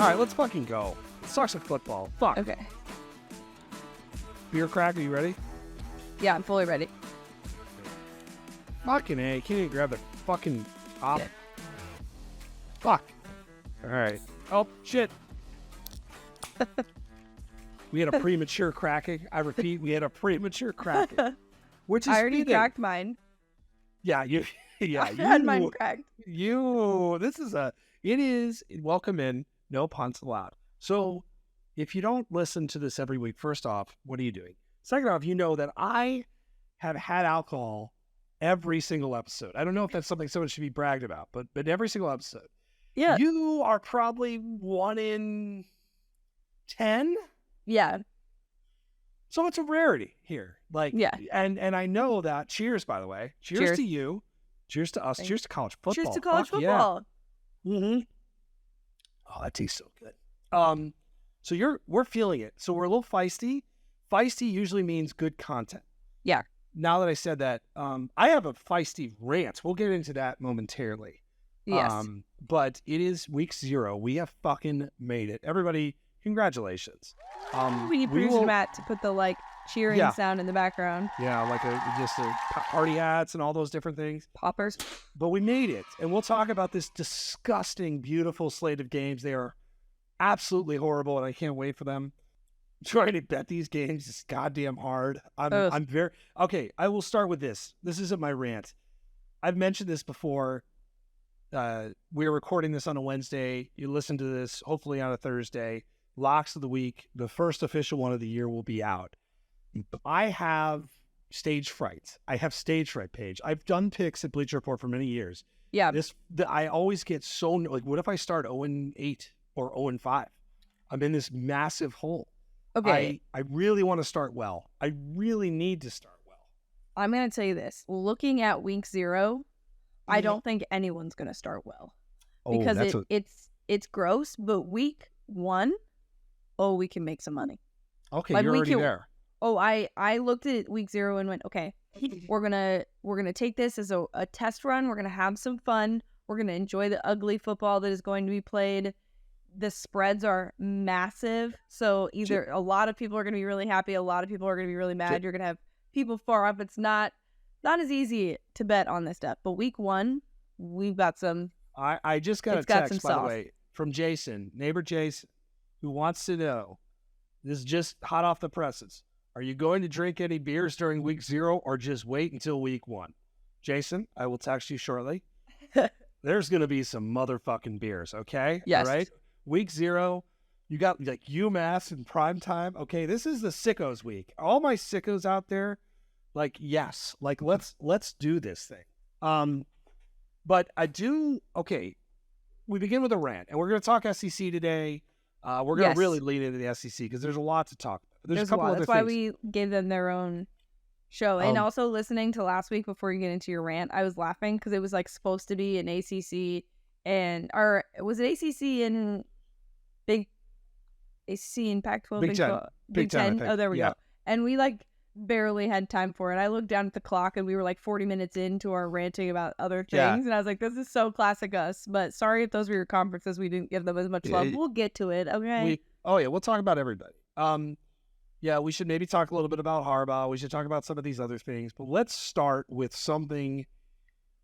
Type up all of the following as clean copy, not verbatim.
All right, let's fucking go. Let's talk some football. Fuck. Okay. Beer crack, are you ready? Yeah, I'm fully ready. Fucking A. Can't even grab the fucking top. Yeah. Fuck. All right. Oh, shit. We had a premature cracking. I repeat, we had a premature cracking. Which is I already fitting. cracked mine. Yeah, you. Yeah, I had mine cracked. It is, welcome in, no puns allowed. So, if you don't listen to this every week, first off, what are you doing? Second off, you know that I have had alcohol every single episode. I don't know if that's something someone should be bragged about, but every single episode. Yeah. You are probably 1 in 10? Yeah. So it's a rarity here. Yeah. And I know that, cheers, by the way. Cheers to you. Cheers to us. Thanks. Cheers to college football. Cheers to college Fuck football. Yeah. Mm-hmm. Oh, that tastes so good. So we're feeling it. So we're a little feisty. Feisty usually means good content. Yeah. Now that I said that, I have a feisty rant. We'll get into that momentarily. Yes. But it is week 0. We have fucking made it. Everybody, congratulations. We need producer Matt to put the cheering sound in the background. Yeah, like just party hats and all those different things. Poppers. But we made it. And we'll talk about this disgusting, beautiful slate of games. They are absolutely horrible, and I can't wait for them. Trying to bet these games is goddamn hard. I'm very... Okay, I will start with this. This isn't my rant. I've mentioned this before. We're recording this on a Wednesday. You listen to this hopefully on a Thursday. Locks of the week, the first official one of the year, will be out. I have stage fright. I have stage fright, Paige. I've done picks at Bleacher Report for many years. Yeah. I always get so, what if I start 0-8 or 0-5? I'm in this massive hole. Okay. I really want to start well. I really need to start well. I'm going to tell you this. Looking at week 0, I don't think anyone's going to start well. Because it's gross, but week 1, we can make some money. Okay, you're already there. Oh, I looked at week 0 and went, okay, we're gonna take this as a test run. We're gonna have some fun. We're gonna enjoy the ugly football that is going to be played. The spreads are massive, so either a lot of people are gonna be really happy, a lot of people are gonna be really mad. You're gonna have people far up. It's not as easy to bet on this stuff. But week 1, we've got some. I just got a text, by the way, from Jason, neighbor Jason, who wants to know, this is just hot off the presses. Are you going to drink any beers during week 0 or just wait until week 1? Jason, I will text you shortly. There's going to be some motherfucking beers, okay? Yes. All right? Week 0, you got UMass in prime time. Okay, this is the sickos week. All my sickos out there, yes, let's do this thing. But I do, okay, we begin with a rant, and we're going to talk SEC today. We're going to really lean into the SEC because there's a lot to talk about. There's a couple other things. That's why we gave them their own show. And also listening to last week before you get into your rant, I was laughing because it was supposed to be an ACC or was it ACC and ACC and Pac-12? Big Ten. Oh, there we go. And we barely had time for it. I looked down at the clock and we were 40 minutes into our ranting about other things. Yeah. And I was like, this is so classic us. But sorry if those were your conferences. We didn't give them as much love. We'll get to it. Okay. We'll talk about everybody. Yeah, we should maybe talk a little bit about Harbaugh. We should talk about some of these other things. But let's start with something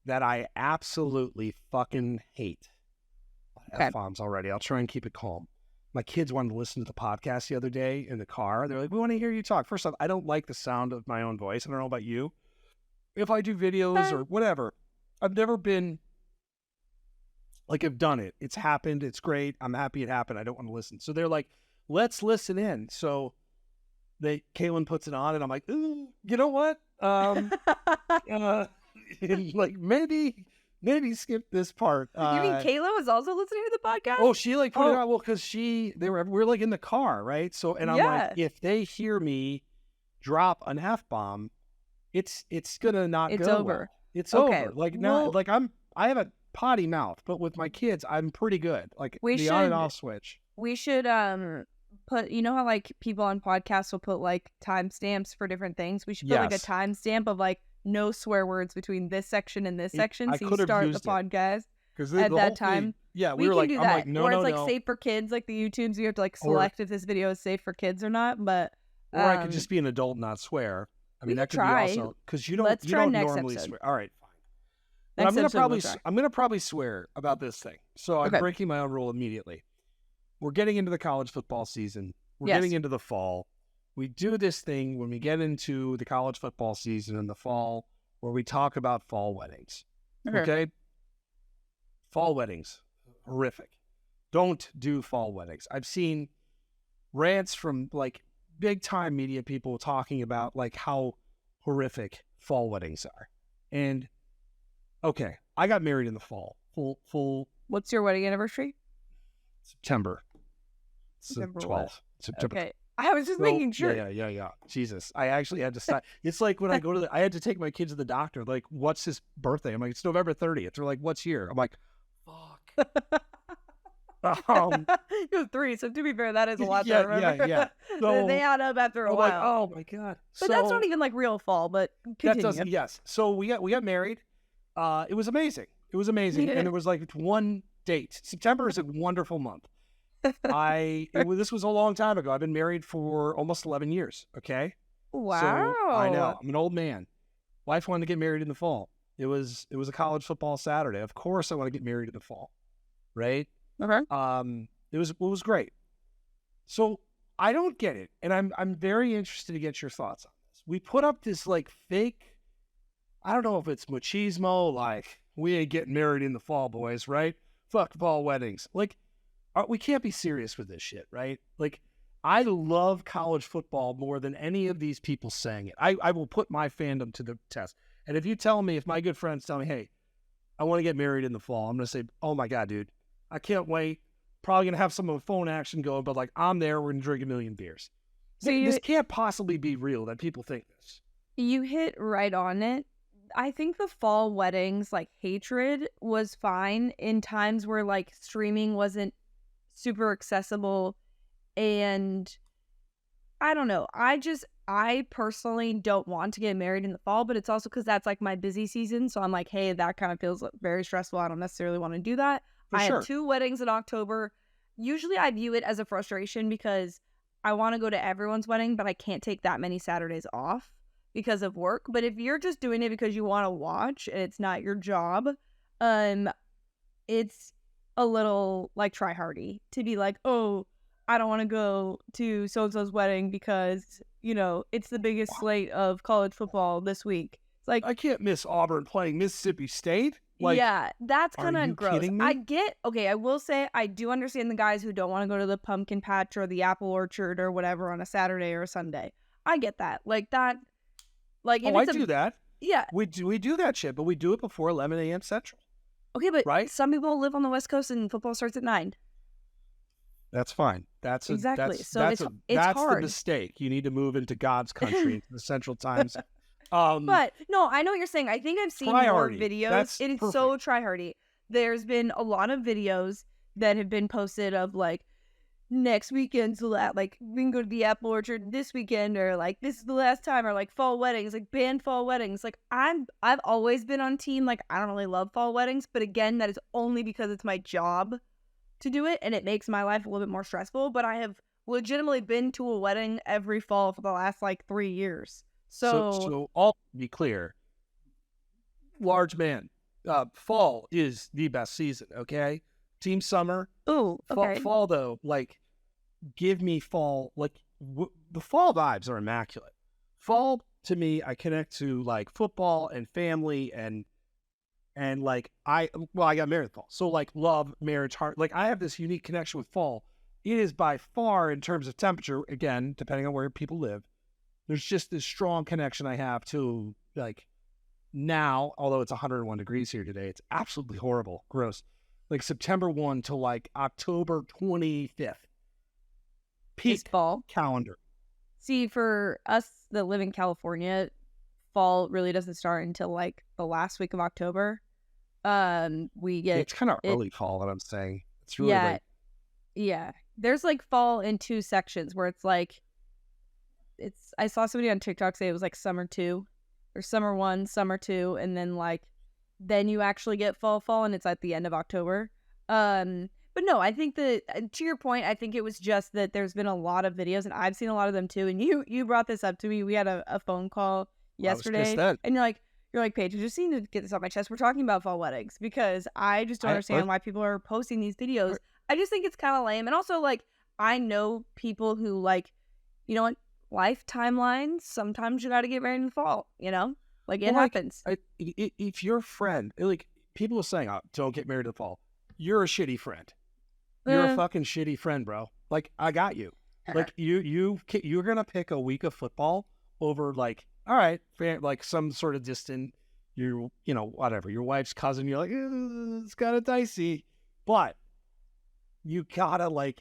that I absolutely fucking hate. Okay. F-bombs already. I'll try and keep it calm. My kids wanted to listen to the podcast the other day in the car. They're like, we want to hear you talk. First off, I don't like the sound of my own voice. I don't know about you. If I do videos or whatever, I've never been I've done it. It's happened. It's great. I'm happy it happened. I don't want to listen. So they're like, let's listen in. So Kaylin puts it on and I'm like, ooh, you know what? Maybe skip this part. You mean Kayla was also listening to the podcast? Oh, she put it on. Well, because we're in the car, right? So, and I'm like, if they hear me drop an F-bomb, it's gonna not go over. Well. It's okay. over. I have a potty mouth, but with my kids, I'm pretty good. The on and off switch. We should put, you know how people on podcasts will put timestamps for different things? We should put a timestamp of no swear words between this section and this section. So you start the podcast. Because at the that whole time. thing, yeah, We were can like, do I'm that. like, no, or no, it's like no. safe for kids, like the YouTubes. You have to like Or select if this video is safe for kids or not. But I could just be an adult and not swear. I we mean, could that could be try. also because Let's you try don't next normally episode. swear. All right, fine. But Next episode we'll try. I'm gonna probably swear about this thing. So I'm Okay. breaking my own rule immediately. We're getting into the college football season. We're Yes. getting into the fall. We do this thing when we get into the college football season in the fall where we talk about fall weddings. Okay? Fall weddings. Horrific. Don't do fall weddings. I've seen rants from like big time media people talking about like how horrific fall weddings are. And okay, I got married in the fall. Full What's your wedding anniversary? September. September 12th. September. Okay. I was just making sure. Yeah. Jesus. I actually had to stop. It's like when I go to I had to take my kids to the doctor. Like, what's his birthday? I'm like, it's November 30th. They're like, what's year? I'm like, fuck. You have 3, so to be fair, that is a lot to remember. Yeah. So, they add up after a while. like, oh my God. But that's not even like real fall, but continue. That doesn't, yes. So we got married. It was amazing. And it was like one date. September is a wonderful month. This was a long time ago. I've been married for almost 11 years. Okay. Wow. So, I know. I'm an old man. Wife wanted to get married in the fall. It was a college football Saturday. Of course I want to get married in the fall. Right. Okay. It was great. So I don't get it. And I'm very interested to get your thoughts on this. We put up this like fake, I don't know if it's machismo, like we ain't getting married in the fall, boys, right? Fuck fall weddings. Like, we can't be serious with this shit, right? Like, I love college football more than any of these people saying it. I will put my fandom to the test. And if you tell me, if my good friends tell me, hey, I want to get married in the fall, I'm going to say, oh my God, dude, I can't wait. Probably going to have some of the phone action going, but like, I'm there. We're going to drink a million beers. So this can't possibly be real that people think this. You hit right on it. I think the fall weddings, like hatred, was fine in times where like streaming wasn't super accessible. And I don't know. I personally don't want to get married in the fall, but it's also because that's like my busy season. So I'm like, hey, that kind of feels very stressful. I don't necessarily want to do that. I have 2 weddings in October. Usually I view it as a frustration because I want to go to everyone's wedding, but I can't take that many Saturdays off because of work. But if you're just doing it because you want to watch and it's not your job, it's a little like try-hardy to be like, oh, I don't want to go to so-and-so's wedding because, you know, it's the biggest slate of college football this week. It's like, I can't miss Auburn playing Mississippi State. Like, yeah, that's kind of gross. Kidding me? I will say I do understand the guys who don't want to go to the pumpkin patch or the apple orchard or whatever on a Saturday or a Sunday. I get that. Like that. Like, if I do that. Yeah. We do that shit, but we do it before 11 a.m. Central. Okay, but right? Some people live on the West Coast and football starts at 9. That's fine. That's it's hard. The mistake. You need to move into God's country, the Central Times. But no, I know what you're saying. I think I've seen more videos. It is so try-hardy. There's been a lot of videos that have been posted of like next weekend's like we can go to the apple orchard this weekend, or like this is the last time, or like fall weddings, like ban fall weddings. Like I've always been on team like I don't really love fall weddings, but again, that is only because it's my job to do it and it makes my life a little bit more stressful. But I have legitimately been to a wedding every fall for the last like 3 years. So all be clear, large man, fall is the best season. Okay, team summer. Oh, okay. Fall though, like, give me fall. Like the fall vibes are immaculate. Fall to me, I connect to like football and family and like I got married in fall, so like love, marriage, heart. Like I have this unique connection with fall. It is by far, in terms of temperature, again, depending on where people live, there's just this strong connection I have to, like, now, although it's 101 degrees here today, it's absolutely horrible, gross. Like September 1 to like October 25th. Peak fall calendar. See, for us that live in California, fall really doesn't start until like the last week of October. It's kind of early fall, that I'm saying. It's really late. Yeah. There's like fall in 2 sections where it's like, I saw somebody on TikTok say it was like summer 2 or summer 1, summer 2, and then like then you actually get fall, and it's at the end of October. But no, I think that, to your point, I think it was just that there's been a lot of videos, and I've seen a lot of them too. And you brought this up to me. We had a phone call yesterday, and you're like, Paige, I just need to get this off my chest. We're talking about fall weddings because I just don't understand why people are posting these videos. I just think it's kind of lame. And also, like, I know people who, like, you know what, life timelines, sometimes you got to get married in the fall, you know? Like, it happens. If your friend, like, people are saying, oh, don't get married in the fall. You're a shitty friend. You're a fucking shitty friend, bro. Like, I got you. Like, you're going to pick a week of football over, like, all right, like some sort of distant, you know, whatever, your wife's cousin. You're like, it's kind of dicey. But you gotta, like,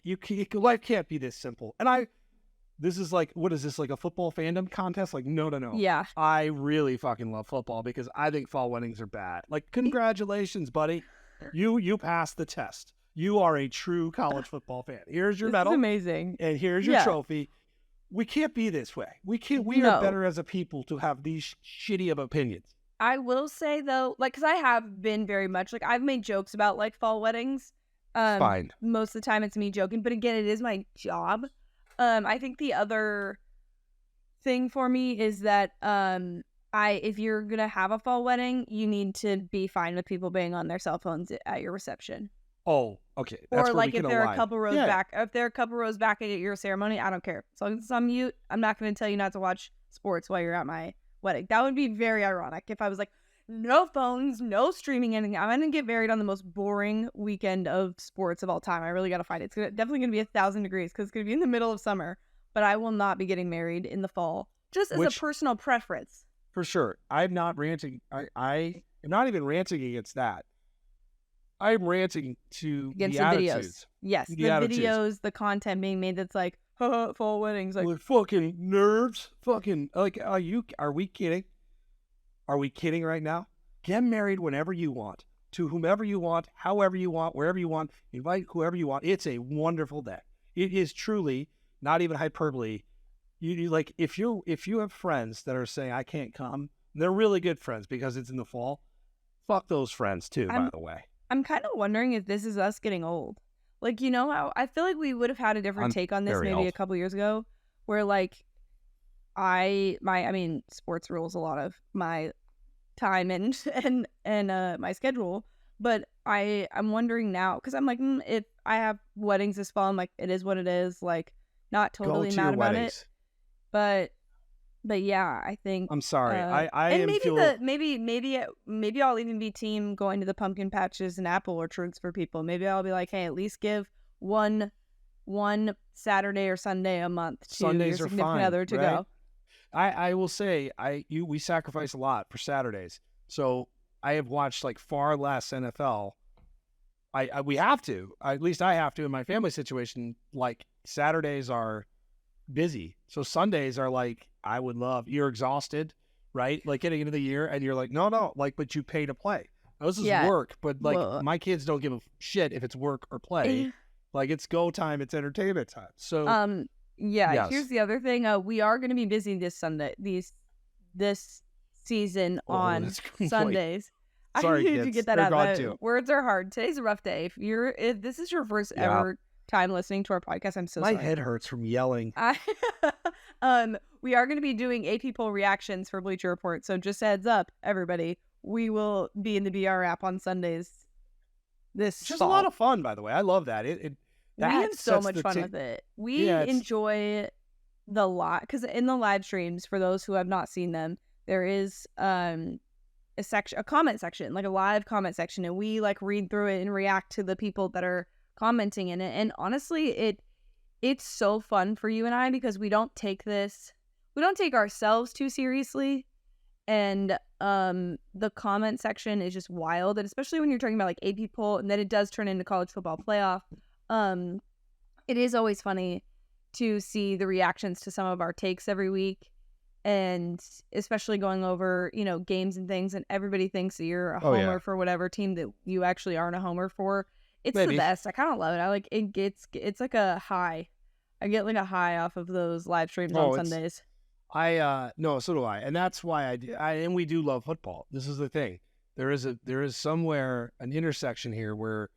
life can't be this simple. And this is like, what is this, like a football fandom contest? Like, no. Yeah. I really fucking love football because I think fall weddings are bad. Like, congratulations, buddy. You passed the test. You are a true college football fan. Here's your medal. Amazing. And here's your trophy. We can't be this way. We are better as a people to have these shitty of opinions. I will say, though, like, because I have been very much, like, I've made jokes about, like, fall weddings. Fine. Most of the time it's me joking, but again, it is my job. I think the other thing for me is that if you're gonna have a fall wedding, you need to be fine with people being on their cell phones at your reception. Oh, okay. That's or like if they're a couple rows back, if they're a couple rows back at your ceremony, I don't care. So long as it's on mute, I'm not going to tell you not to watch sports while you're at my wedding. That would be very ironic if I was like, no phones, no streaming, anything. I'm going to get married on the most boring weekend of sports of all time. I really got to find it. It's definitely going to be 1,000 degrees because it's going to be in the middle of summer. But I will not be getting married in the fall, just as a personal preference. For sure. I'm not ranting. I am not even ranting against that. I'm ranting against the videos. Yes, the videos, the content being made that's like, fall weddings, like fucking nerds, fucking like, are we kidding? Are we kidding right now? Get married whenever you want, to whomever you want, however you want, wherever you want. Invite whoever you want. It's a wonderful day. It is truly, not even hyperbole. You like, if you have friends that are saying I can't come, they're really good friends because it's in the fall. Fuck those friends too, by the way. I'm kind of wondering if this is us getting old. Like, you know, I feel like we would have had a different take on this maybe a couple years ago, where like I mean, sports rules a lot of my time and my schedule, but I'm wondering now because I'm like, if I have weddings this fall, I'm like, it is what it is. Like, not totally mad about it, but yeah, I think I'm sorry. I and am maybe I'll even be team going to the pumpkin patches and apple orchards for people. Maybe I'll be like, hey, at least give one Saturday or Sunday a month to Sundays your significant other to go. I will say we sacrifice a lot for Saturdays. So I have watched like far less NFL. We have to. At least I have to in my family situation. Like Saturdays are busy. So Sundays are like, I would love, you're exhausted, right? Like getting into the year and you're like, no, like, but you pay to play. Now, this is work, but like my kids don't give a shit if it's work or play. Like it's go time, it's entertainment time. So yes. Here's the other thing. We are going to be busy this Sunday, this season on Sundays. Sorry, I need to get that out. Words are hard. Today's a rough day. If this is your first ever time listening to our podcast, I'm so sorry. My head hurts from yelling. We are going to be doing AP poll reactions for Bleacher Report, so just heads up, everybody. We will be in the BR app on Sundays. This just a lot of fun, by the way. I love that. We have so much fun with it. We enjoy the lot because in the live streams, for those who have not seen them, there is a comment section, like a live comment section, and we like read through it and react to the people that are commenting in it. And honestly, it's so fun for you and I because we don't take ourselves too seriously, and the comment section is just wild. And especially when you're talking about like AP poll, and then it does turn into college football playoff. It is always funny to see the reactions to some of our takes every week, and especially going over, you know, games and things, and everybody thinks that you're a homer for whatever team that you actually aren't a homer for. It's the best. I kind of love it. I like it. It's like a high. I get like a high off of those live streams on Sundays. No, so do I, and that's why and we do love football. This is the thing. There is somewhere an intersection here where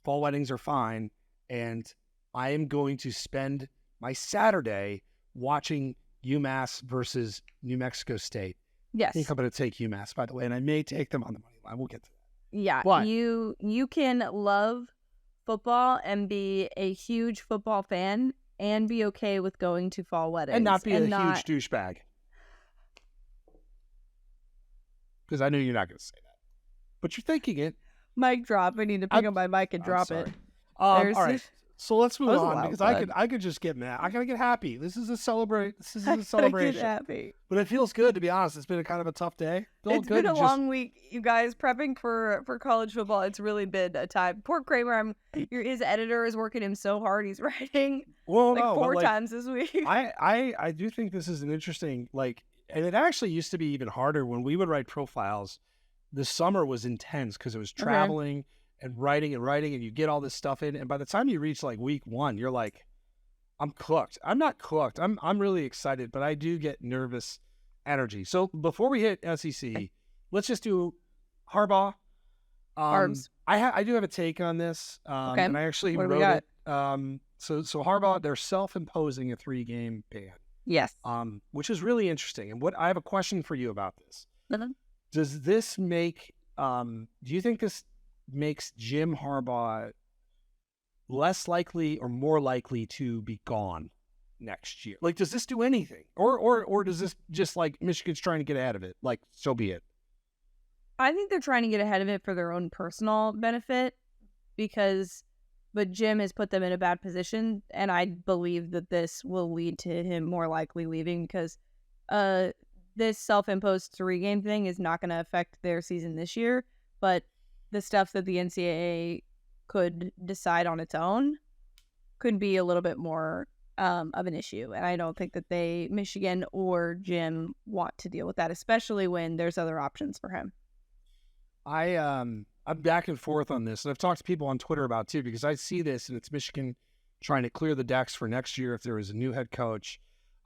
fall weddings are fine, and I am going to spend my Saturday watching UMass versus New Mexico State. Yes. I think I'm going to take UMass, by the way, and I may take them on the money line. We'll get to that. Yeah, but you can love football and be a huge football fan and be okay with going to fall weddings. And not be a huge douchebag. Because I knew you're not going to say that. But you're thinking it. Mic drop. I need to pick up my mic and drop it. All right. So let's move on because fun. I could just get mad. I gotta get happy. This is a celebration. Get happy. But it feels good, to be honest. It's been a kind of a tough day. It's been a long week, you guys. Prepping for college football, it's really been a time. Poor Kramer, his editor is working him so hard. He's writing four times this week. I do think this is an interesting, and it actually used to be even harder when we would write profiles. The summer was intense because it was traveling. And writing, and you get all this stuff in, and by the time you reach week 1, you're like, I'm cooked. I'm not cooked. I'm really excited, but I do get nervous energy. So before we hit SEC, let's just do Harbaugh. I do have a take on this, and I actually wrote it. So Harbaugh, they're self-imposing a 3-game ban. Yes. Which is really interesting. And I have a question for you about this. Mm-hmm. Does this make? Do you think this makes Jim Harbaugh less likely or more likely to be gone next year? Does this do anything? Or does this just Michigan's trying to get ahead of it? So be it. I think they're trying to get ahead of it for their own personal benefit but Jim has put them in a bad position, and I believe that this will lead to him more likely leaving because this self-imposed 3-game thing is not going to affect their season this year, but the stuff that the NCAA could decide on its own could be a little bit more of an issue. And I don't think that Michigan or Jim want to deal with that, especially when there's other options for him. I'm back and forth on this, and I've talked to people on Twitter about it too, because I see this, and it's Michigan trying to clear the decks for next year if there is a new head coach.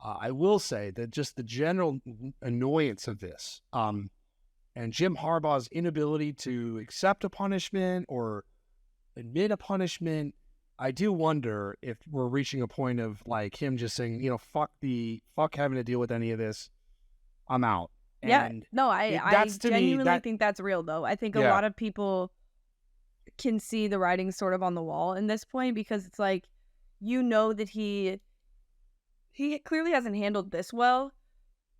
I will say that just the general annoyance of this, and Jim Harbaugh's inability to accept a punishment or admit a punishment, I do wonder if we're reaching a point of him just saying, fuck having to deal with any of this. I'm out. Yeah. No, I genuinely think that's real, though. I think a lot of people can see the writing sort of on the wall in this point, because it's that he clearly hasn't handled this well.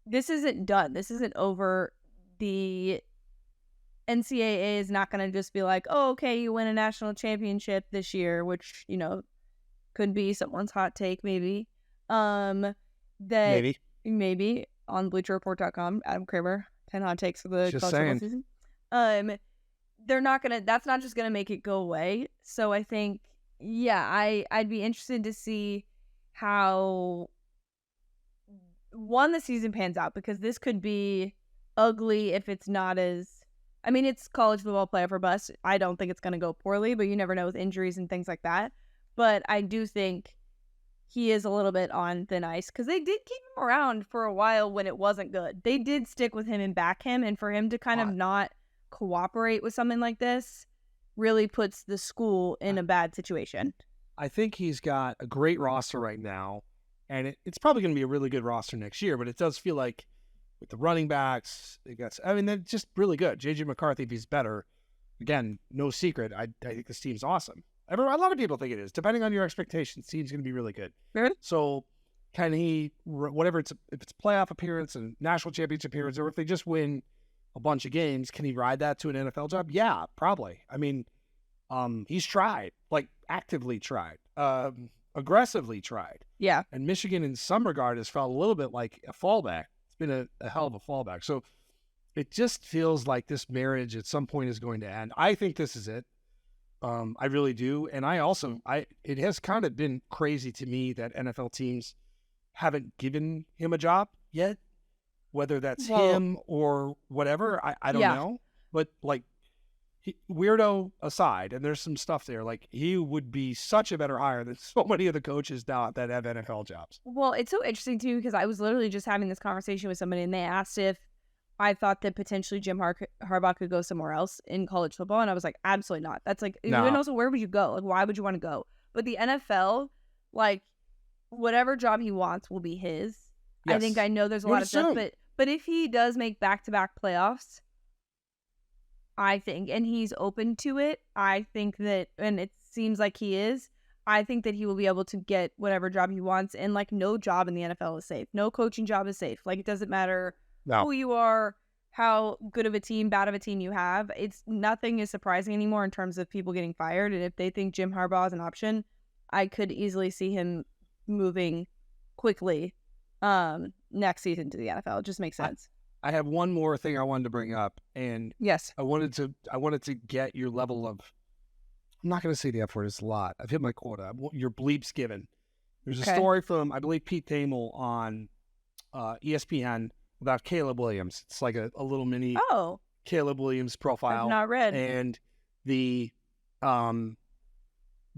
This isn't done. This isn't over. The NCAA is not going to just be oh, okay, you win a national championship this year, which, could be someone's hot take, maybe. Maybe on BleacherReport.com, Adam Kramer, 10 hot takes for the college football season. That's not just going to make it go away. So I think, I'd be interested to see how the season pans out, because this could be ugly if it's not it's college football playoff or bust. I don't think it's going to go poorly, but you never know with injuries and things like that. But I do think he is a little bit on thin ice, because they did keep him around for a while when it wasn't good. They did stick with him and back him, and for him to kind of not cooperate with something like this really puts the school in a bad situation. I think he's got a great roster right now, and it's probably going to be a really good roster next year, but it does feel like with the running backs, they're just really good. J.J. McCarthy, if he's better, again, no secret, I think this team's awesome. A lot of people think it is. Depending on your expectations, team's going to be really good. Really? So can he, if it's playoff appearance and national championship appearance, or if they just win a bunch of games, can he ride that to an NFL job? Yeah, probably. He's tried, actively tried, aggressively tried. Yeah. And Michigan, in some regard, has felt a little bit like a fallback. It's been a hell of a fallback. So it just feels like this marriage at some point is going to end. I think this is it. I really do. And it has kind of been crazy to me that NFL teams haven't given him a job yet, whether that's him or whatever. I don't know. But weirdo aside, and there's some stuff there, he would be such a better hire than so many of the coaches now that have NFL jobs. Well, it's so interesting too, because I was literally just having this conversation with somebody, and they asked if I thought that potentially Jim Harbaugh could go somewhere else in college football, and I was like, absolutely not. That's like, No. and also, where would you go? Like, why would you want to go? But the NFL, like, whatever job he wants will be his. Yes. I think I know there's a lot of stuff, but if he does make back-to-back playoffs, I think, and he's open to it, I think that, and it seems like he is, I think that he will be able to get whatever job he wants, and like no job in the NFL is safe. No coaching job is safe. Like, it doesn't matter who you are, how good of a team, bad of a team you have. Nothing is surprising anymore in terms of people getting fired, and if they think Jim Harbaugh is an option, I could easily see him moving quickly next season to the NFL. It just makes sense. I have one more thing I wanted to bring up, and yes, I wanted to get your level of, I'm not going to say the F word, it's a lot. I've hit my quota. Your bleeps given. There's a story from, I believe, Pete Thamel on ESPN about Caleb Williams. It's like a little mini Caleb Williams profile. I've not read. And the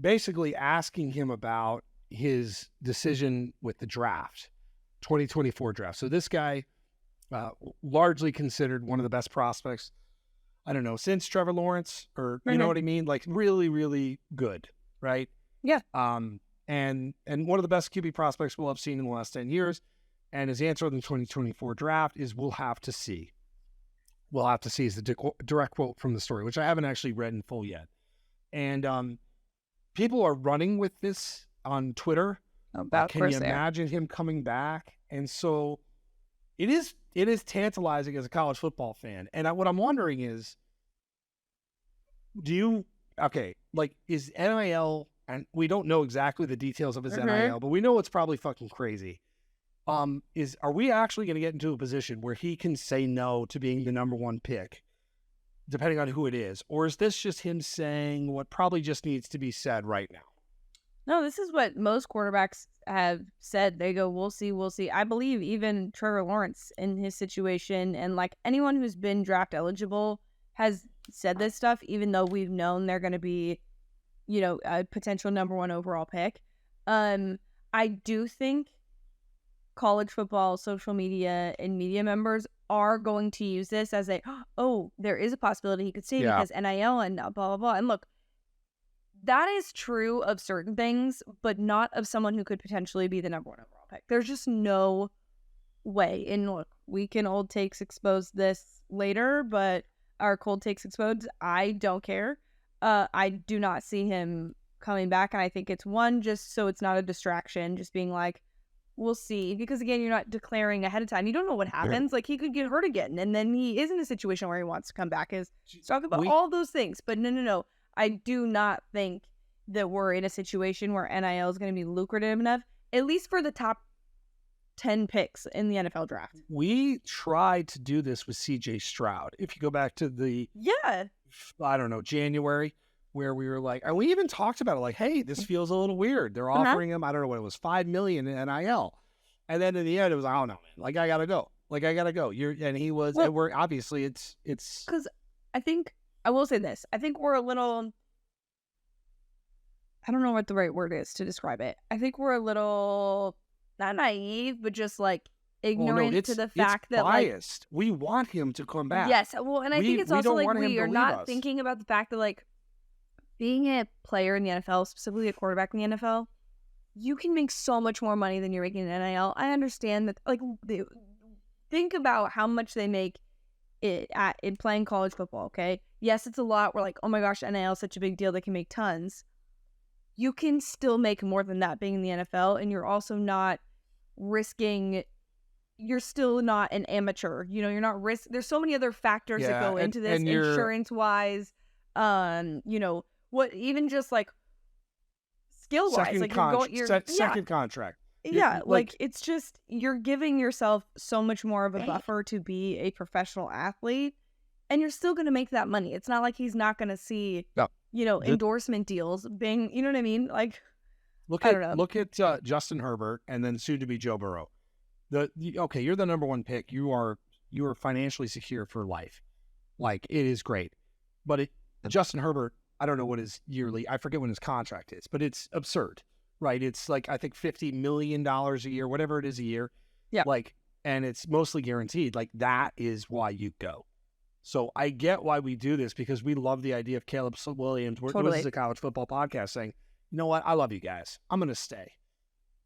basically asking him about his decision with the draft, 2024 draft. So this guy, largely considered one of the best prospects, I don't know, since Trevor Lawrence, or you know what I mean? Like, really, really good, right? Yeah. And one of the best QB prospects we'll have seen in the last 10 years. And his answer in the 2024 draft is, we'll have to see. We'll have to see is the direct quote from the story, which I haven't actually read in full yet. And people are running with this on Twitter. Can you imagine him coming back? And so it is tantalizing as a college football fan. And what I'm wondering is, is NIL, and we don't know exactly the details of his NIL, but we know it's probably fucking crazy. Are we actually going to get into a position where he can say no to being the number one pick, depending on who it is? Or is this just him saying what probably just needs to be said right now? No, this is what most quarterbacks have said. They go, we'll see, we'll see. I believe even Trevor Lawrence in his situation, and like anyone who's been draft eligible has said this stuff, even though we've known they're going to be, a potential number one overall pick. I do think college football, social media, and media members are going to use this as there is a possibility he could stay because NIL and blah, blah, blah. And look, that is true of certain things, but not of someone who could potentially be the number one overall pick. There's just no way. And look, we can old takes expose this later, but our cold takes exposed, I don't care. I do not see him coming back. And I think it's one, just so it's not a distraction, just being like, we'll see. Because again, you're not declaring ahead of time. You don't know what happens. Like, he could get hurt again. And then he is in a situation where he wants to come back. Talk about all those things. But no. I do not think that we're in a situation where NIL is going to be lucrative enough, at least for the top 10 picks in the NFL draft. We tried to do this with CJ Stroud. If you go back to January, where we were like, and we even talked about it, like, hey, this feels a little weird. They're offering him, I don't know what it was, $5 million in NIL. And then in the end, it was like, oh no, man, like, I gotta go. And he was, and we're obviously it's because I will say this. I think we're a little, I don't know what the right word is to describe it. I think we're a little, not naive, but just like ignorant to the fact that biased. We want him to come back. Yes. Well, and I think it's also like we are not thinking about the fact that like being a player in the NFL, specifically a quarterback in the NFL, you can make so much more money than you're making in NIL. I understand that, like, think about how much they make in playing college football, okay? Yes, it's a lot. We're like, oh my gosh, NIL is such a big deal. They can make tons. You can still make more than that being in the NFL, and you're also not risking, you're still not an amateur. You're not there's so many other factors that go into this, insurance-wise, what, even just like skill-wise. Second contract. Yeah, like it's just, you're giving yourself so much more of a buffer to be a professional athlete, and you're still going to make that money. It's not like he's not going to see, endorsement deals being, you know what I mean? Like, look at Justin Herbert, and then soon to be Joe Burrow. You're the number one pick. You are financially secure for life. Like, it is great. But Justin Herbert, I don't know what his I forget when his contract is, but it's absurd. Right, it's like, I think $50 million a year, whatever it is a year. Yeah. Like, and it's mostly guaranteed, like that is why you go. So I get why we do this, because we love the idea of Caleb Williams. Totally. This is a college football podcast saying, you know what? I love you guys. I'm going to stay.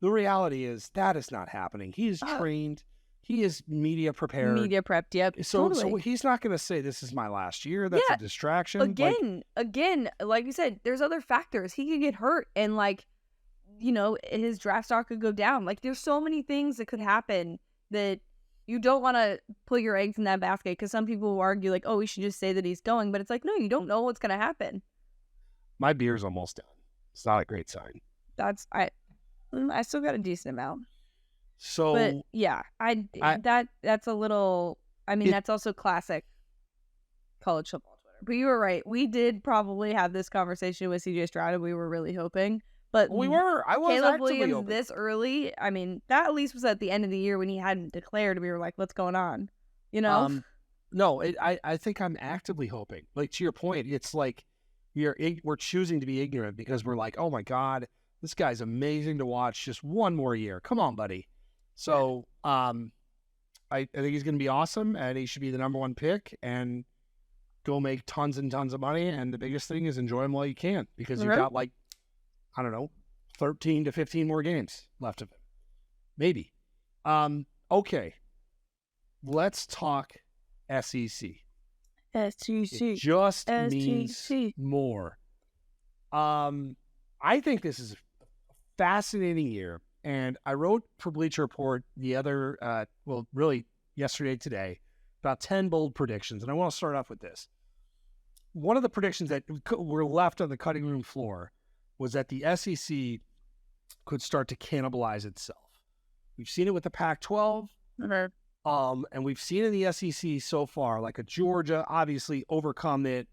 The reality is that is not happening. He is trained. He is media prepared. Media prepped, yep. So he's not going to say this is my last year. That's a distraction. Again, like you said, there's other factors. He could get hurt and like, you know, his draft stock could go down. Like there's so many things that could happen that you don't want to put your eggs in that basket, because some people will argue like, oh, we should just say that he's going. But it's like, no, you don't know what's going to happen. My beer's almost done. It's not a great sign. I still got a decent amount. So, but yeah, that's a little, I mean, that's also classic college football Twitter. But you were right. We did probably have this conversation with CJ Stroud, and we were really hoping. But I was Caleb Williams hoping. This early, I mean, that at least was at the end of the year when he hadn't declared. We were like, what's going on? You know? No, I think I'm actively hoping. Like, to your point, it's like we're choosing to be ignorant because we're like, oh my God, this guy's amazing to watch. Just one more year. Come on, buddy. So I think he's going to be awesome, and he should be the number one pick and go make tons and tons of money. And the biggest thing is enjoy him while you can, because you've got like, I don't know, 13 to 15 more games left of him. Maybe. Okay. Let's talk SEC. SEC. It just means more. I think this is a fascinating year. And I wrote for Bleacher Report yesterday, today, about 10 bold predictions. And I want to start off with this. One of the predictions that were left on the cutting room floor was that the SEC could start to cannibalize itself. We've seen it with the Pac-12, and we've seen in the SEC so far, like a Georgia obviously overcome it,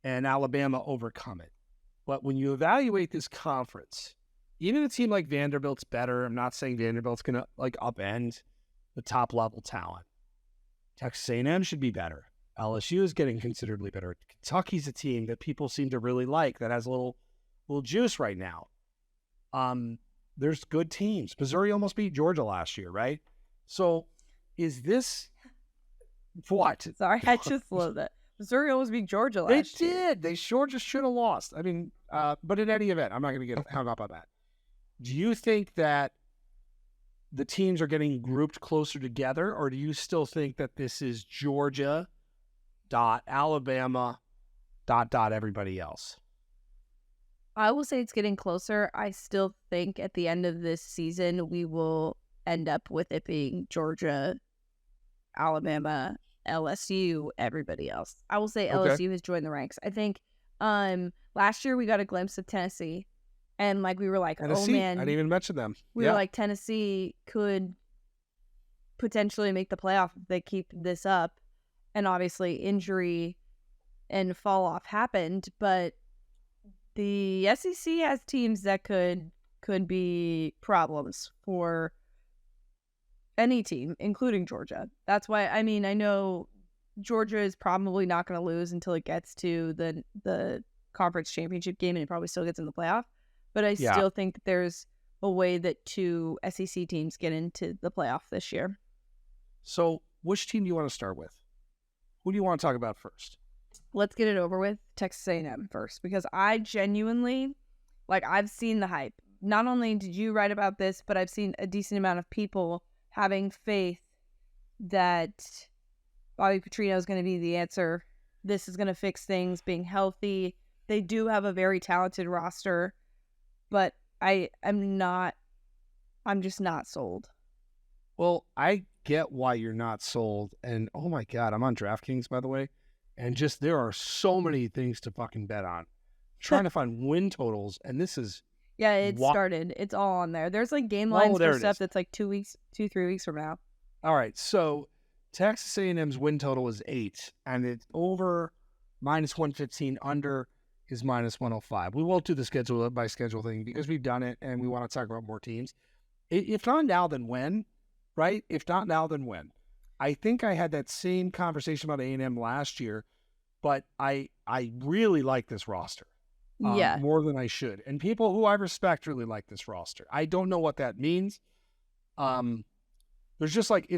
and Alabama overcome it. But when you evaluate this conference, even a team like Vanderbilt's better. I'm not saying Vanderbilt's going to like upend the top level talent. Texas A&M should be better. LSU is getting considerably better. Kentucky's a team that people seem to really like that has a little juice right now. There's good teams. Missouri almost beat Georgia last year, right? So is this what? Sorry, I just love that. Missouri almost beat Georgia last year. They did. They sure just should have lost. I mean, but in any event, I'm not going to get hung up on that. Do you think that the teams are getting grouped closer together, or do you still think that this is Georgia, Alabama, everybody else? I will say it's getting closer. I still think at the end of this season, we will end up with it being Georgia, Alabama, LSU, everybody else. I will say LSU has joined the ranks. I think last year we got a glimpse of Tennessee, and like we were like, Tennessee, oh man, I didn't even mention them. We were like, Tennessee could potentially make the playoff if they keep this up. And obviously injury and fall off happened, but the SEC has teams that could be problems for any team, including Georgia. That's why, I mean, I know Georgia is probably not going to lose until it gets to the conference championship game, and it probably still gets in the playoff. But I still think that there's a way that two SEC teams get into the playoff this year. So which team do you want to start with? Who do you want to talk about first? Let's get it over with. Texas A&M first, because I genuinely, I've seen the hype. Not only did you write about this, but I've seen a decent amount of people having faith that Bobby Petrino is going to be the answer. This is going to fix things, being healthy. They do have a very talented roster, but I'm just not sold. Well, I get why you're not sold. And oh my God, I'm on DraftKings, by the way. And just there are so many things to fucking bet on. Trying to find win totals. And this is. Yeah, it started. It's all on there. There's game lines for stuff that's 3 weeks from now. All right. So Texas A&M's win total is 8. And it's over -115, under is -105. We won't do the schedule by schedule thing because we've done it and we want to talk about more teams. If not now, then when? Right? If not now, then when? I think I had that same conversation about A&M last year, but I really like this roster. More than I should. And people who I respect really like this roster. I don't know what that means. There's just like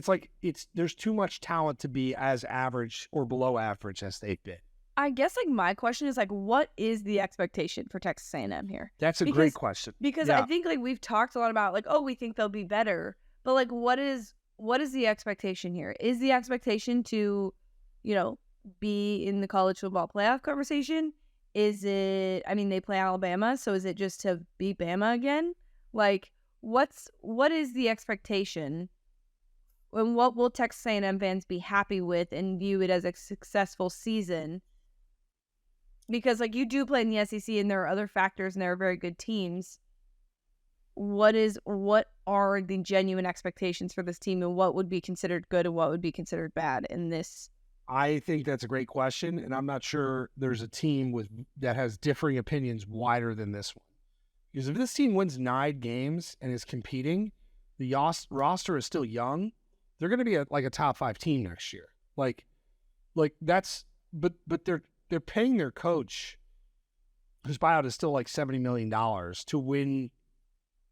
there's too much talent to be as average or below average as they've been. I guess like my question is like, what is the expectation for Texas A&M here? That's a great question. Because I think like we've talked a lot about like, oh, we think they'll be better, but like what is the expectation here? Is the expectation to, be in the college football playoff conversation? Is it, I mean, they play Alabama, so is it just to beat Bama again? Like, what is the expectation? And what will Texas A&M fans be happy with and view it as a successful season? Because, like, you do play in the SEC, and there are other factors, and there are very good teams. What are the genuine expectations for this team, and what would be considered good and what would be considered bad in this? I think that's a great question, and I'm not sure there's a team that has differing opinions wider than this one. Because if this team wins 9 games and is competing, the roster is still young. They're going to be a top 5 team next year. Like that's, but they're paying their coach, whose buyout is still like $70 million, to win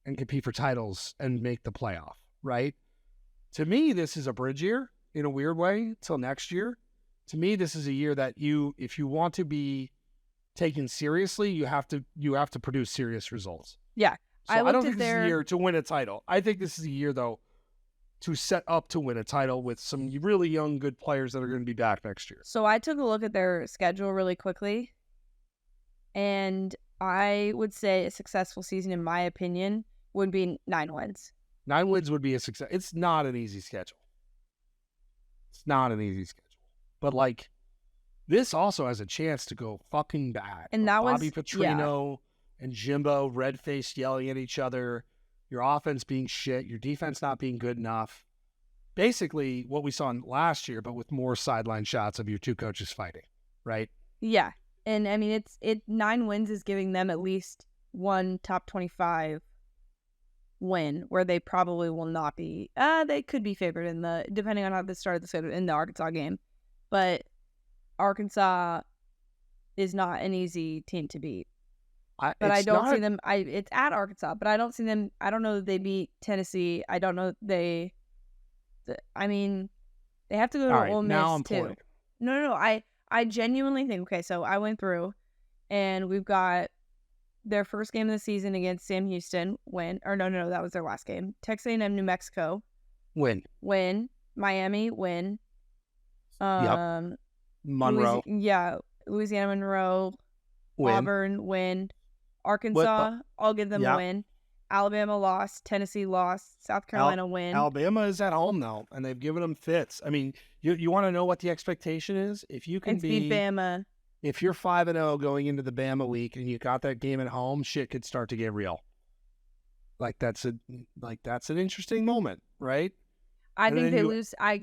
and compete for titles and make the playoff, right? To me, this is a bridge year in a weird way till next year. To me, this is a year that if you want to be taken seriously, you have to produce serious results. Yeah. So I don't think this is a year to win a title. I think this is a year, though, to set up to win a title with some really young, good players that are going to be back next year. So I took a look at their schedule really quickly, and I would say a successful season, in my opinion, would be 9 wins. 9 wins would be a success. It's not an easy schedule. But, like, this also has a chance to go fucking bad. And that Bobby Petrino and Jimbo red-faced yelling at each other, your offense being shit, your defense not being good enough. Basically, what we saw last year, but with more sideline shots of your 2 coaches fighting, right? Yeah. And, I mean, 9 wins is giving them at least one top 25 win, where they probably will not be. They could be favored depending on how this started the schedule, in the Arkansas game. But Arkansas is not an easy team to beat. But I don't see them. It's at Arkansas, but I don't see them. I don't know that they beat Tennessee. I don't know they have to go to Ole Miss now I'm too. playing. No. I genuinely think. Okay, so I went through, and we've got their first game of the season against Sam Houston. Win. Or no, that was their last game. Texas A&M, New Mexico. Win. Miami. Win. Monroe. Louisiana Monroe. Win. Auburn. Win. Arkansas, I'll give them a win. Alabama lost. Tennessee lost. South Carolina win. Alabama is at home now, and they've given them fits. I mean, you want to know what the expectation is? If you can beat Bama. If you're 5-0 going into the Bama week and you got that game at home, shit could start to get real. That's an interesting moment, right? I think they lose. I'm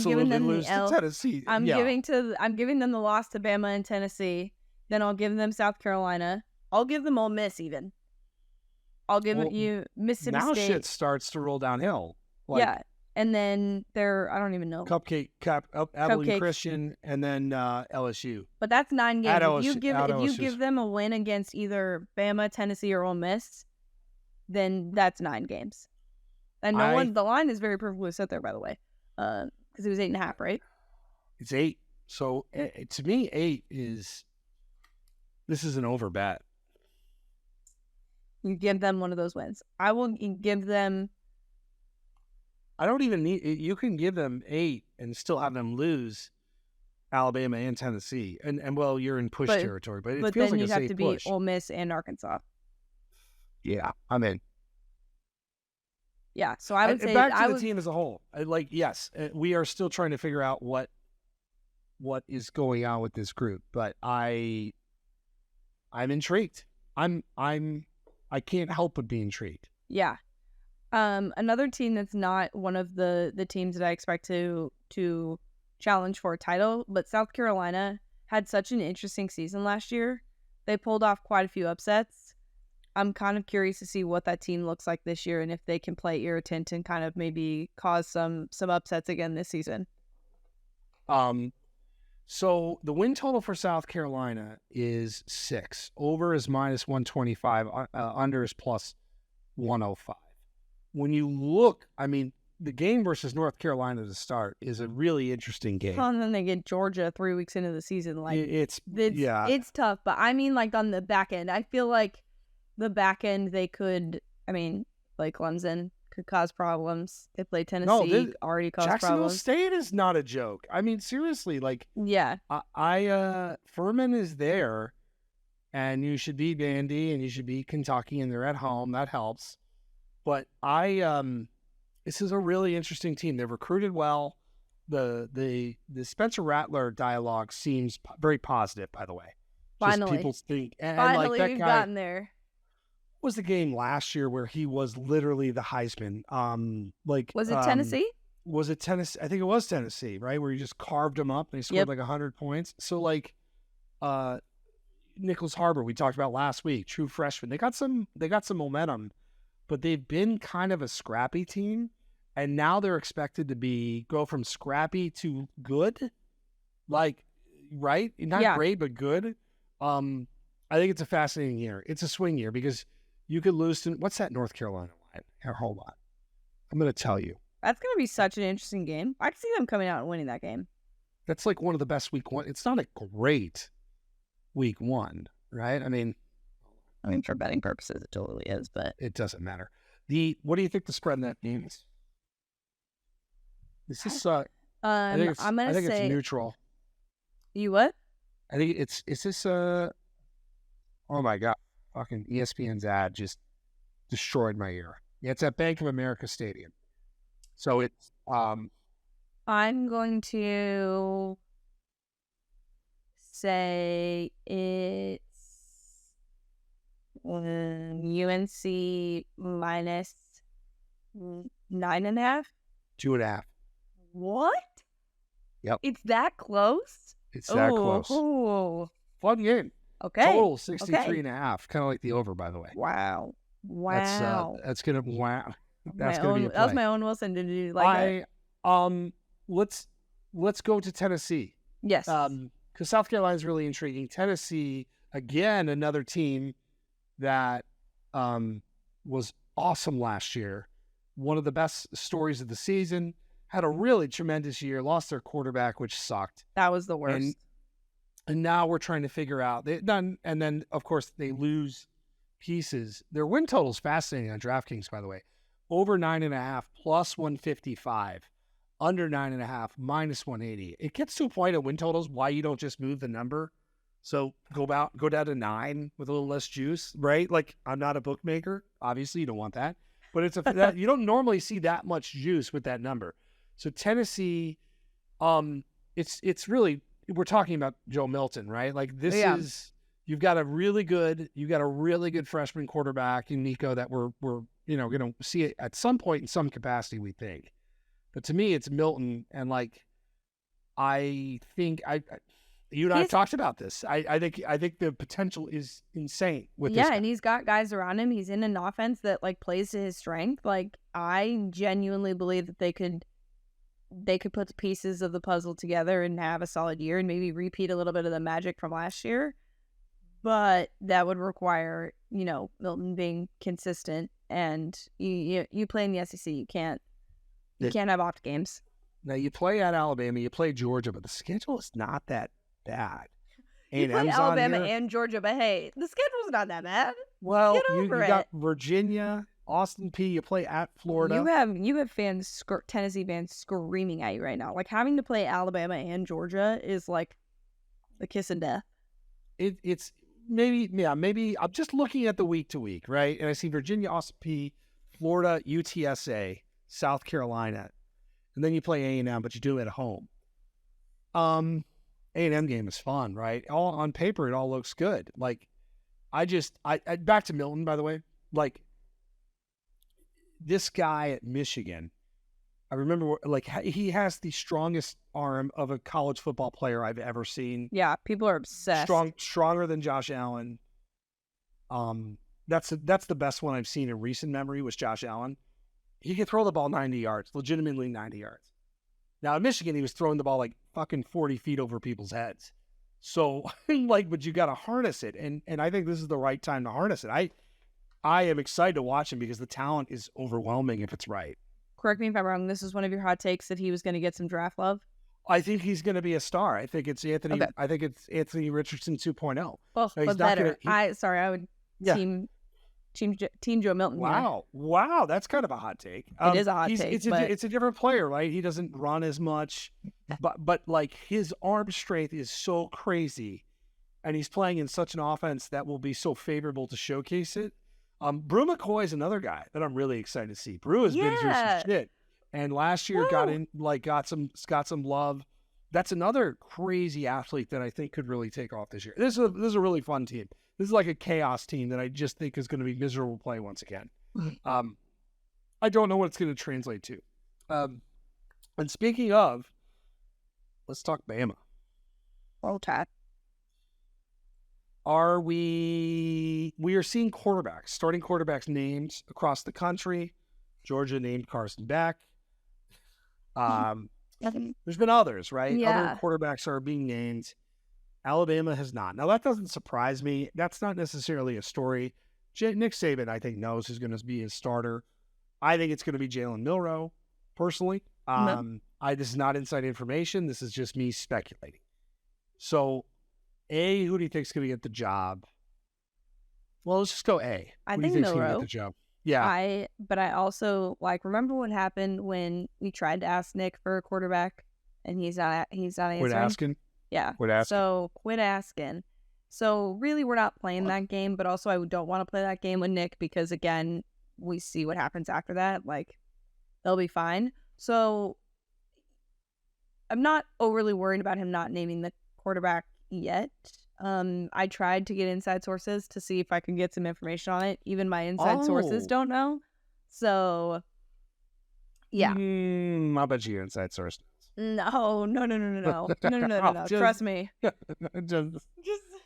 giving them lose the L. to Tennessee. I'm giving them the loss to Bama and Tennessee. Then I'll give them South Carolina. I'll give them Ole Miss even. I'll give you Mississippi State. Now shit starts to roll downhill. And then I don't even know. Abilene Christian, and then LSU. But that's 9 games. If you give them a win against either Bama, Tennessee, or Ole Miss, then that's 9 games. And the line is very perfectly set there, by the way, because it was 8.5, right? It's 8. So to me, 8 is. This is an over bet. You give them one of those wins. I will give them. I don't even need. You can give them 8 and still have them lose Alabama and Tennessee, and you're in push territory. But it feels like a safe push. But then you'd have to beat Ole Miss and Arkansas. Yeah, I'm in. Yeah, so I would say back to the team as a whole. Yes, we are still trying to figure out what is going on with this group, but I'm intrigued. I can't help but be intrigued. Yeah. Another team that's not one of the teams that I expect to challenge for a title, but South Carolina had such an interesting season last year. They pulled off quite a few upsets. I'm kind of curious to see what that team looks like this year and if they can play irritant and kind of maybe cause some upsets again this season. So the win total for South Carolina is 6. Over is -125. Under is +105. When you look, I mean, the game versus North Carolina to start is a really interesting game. And then they get Georgia 3 weeks into the season. Like It's tough. But I mean, like on the back end, I feel like the back end they could. I mean, like Clemson could cause problems. They play Tennessee, already caused Jacksonville problems. State is not a joke. I mean, seriously, like Furman is there, and you should beat Vandy and you should beat Kentucky, and they're at home. That helps. But this is a really interesting team. They've recruited well. The Spencer Rattler dialogue seems very positive, by the way. Finally, just people think, and finally, like that we've guy, gotten there. Was the game last year where he was literally the Heisman? Was it Tennessee? Was it Tennessee? I think it was Tennessee, right? Where he just carved him up and he scored like 100 points. So like, Nicholas Harbor, we talked about last week, true freshman. They got some momentum, but they've been kind of a scrappy team, and now they're expected to go from scrappy to good, like, right? Not great, but good. I think it's a fascinating year. It's a swing year because you could lose to, what's that North Carolina line? Here, hold on. I'm going to tell you. That's going to be such an interesting game. I can see them coming out and winning that game. That's like one of the best week one. It's not a great week one, right? I mean, for betting purposes, it totally is, but it doesn't matter. What do you think the spread in that game is? This is, I think it's neutral. You what? I think is this, oh my God, fucking ESPN's ad just destroyed my ear. Yeah, it's at Bank of America Stadium. So it's, I'm going to say it's UNC minus 9.5. 2.5. What? Yep. It's that close? It's that close. Oh. Fun game. Okay. Total 63.5. Kind of like the over, by the way. Wow. That's gonna wow. That's gonna be a play. That was my own Wilson. Did you like it? Let's go to Tennessee. Yes. Because South Carolina is really intriguing. Tennessee, again, another team that was awesome last year. One of the best stories of the season. Had a really tremendous year. Lost their quarterback, which sucked. That was the worst. And now we're trying to figure out. And then, of course, they lose pieces. Their win total is fascinating on DraftKings, by the way. Over 9.5 plus 155. Under 9.5 minus 180. It gets to a point of win totals why you don't just move the number. So go down to 9 with a little less juice, right? Like, I'm not a bookmaker. Obviously, you don't want that. But you don't normally see that much juice with that number. So Tennessee, it's really, we're talking about Joe Milton, right? Like is, you've got a really good freshman quarterback in Nico that we're going to see it at some point in some capacity, we think. But to me, it's Milton, and like, I think you and I have talked about this. I think the potential is insane with this guy. And he's got guys around him. He's in an offense that like plays to his strength. Like, I genuinely believe that they could put the pieces of the puzzle together and have a solid year and maybe repeat a little bit of the magic from last year. But that would require, Milton being consistent, and you play in the SEC. You can't have off games. Now you play at Alabama, you play Georgia, but the schedule is not that bad. You play Alabama and Georgia, but hey, the schedule's not that bad. Well, you got Virginia, Austin P. You play at Florida. You have fans, Tennessee fans, screaming at you right now. Like, having to play Alabama and Georgia is like the kiss of death. It's maybe I'm just looking at the week to week, right? And I see Virginia, Austin P, Florida, UTSA, South Carolina, and then you play A&M, but you do it at home. A&M game is fun, right? All on paper, it all looks good. Like, I back to Milton, by the way. Like, this guy at Michigan, I remember, like, he has the strongest arm of a college football player I've ever seen. Yeah, people are obsessed. Stronger than Josh Allen. That's the best one I've seen in recent memory was Josh Allen. He could throw the ball 90 yards, legitimately 90 yards. Now, at Michigan, he was throwing the ball like fucking 40 feet over people's heads. So, like, but you got to harness it. And I think this is the right time to harness it. I am excited to watch him because the talent is overwhelming if it's right. correct me if I'm wrong, this is one of your hot takes that he was going to get some draft love? I think he's going to be a star. I think it's Anthony. Okay. I think it's Anthony Richardson 2.0. Well, So he's but not better. gonna, I would team Joe Milton. Wow, that's kind of a hot take. It is a hot take. It's a different player, right? He doesn't run as much, but like his arm strength is so crazy, and he's playing in such an offense that will be so favorable to showcase it. Brew McCoy is another guy that I'm really excited to see. Brew has been through some shit, and last year got some love. That's another crazy athlete that I think could really take off this year. This is a really fun team. This is like a chaos team that I just think is going to be miserable to play once again. I don't know what it's going to translate to. And speaking of, let's talk Bama. Roll Tide. We are seeing starting quarterbacks names across the country. Georgia named Carson Beck. There's been others, right? Yeah. Other quarterbacks are being named. Alabama has not. Now, that doesn't surprise me. That's not necessarily a story. Nick Saban, I think, knows who's going to be his starter. I think it's going to be Jalen Milroe, personally. This is not inside information. This is just me speculating. So, A, who do you think is going to get the job? Well, let's just go A. I Who think do you think's Milroe. going to get the job? Yeah. But I also remember what happened when we tried to ask Nick for a quarterback and he's not answering. Quit asking? Yeah. Quit asking. So quit asking. So really we're not playing that game, but also I don't want to play that game with Nick because again, we see what happens after that. Like they'll be fine. So I'm not overly worried about him not naming the quarterback yet. I tried to get inside sources to see if I could get some information on it. Even my inside sources don't know. So, yeah. I bet you inside source. No. Trust me.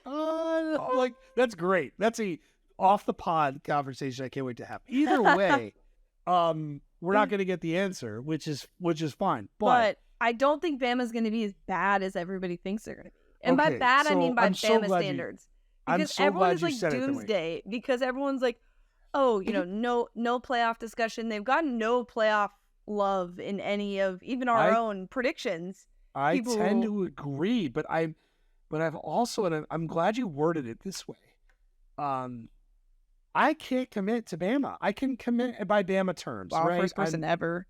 Like that's great. That's a off the pod conversation I can't wait to have. Either way, we're not going to get the answer, which is fine. But I don't think Bama's going to be as bad as everybody thinks they're going to be. And by bad, I mean by Bama standards. Because everyone is like doomsday. Because everyone's like, oh, no playoff discussion. They've gotten no playoff love in any of even our own predictions. I tend to agree, but I've also, and I'm glad you worded it this way. I can't commit to Bama. I can commit by Bama terms. Wow, right? First person ever.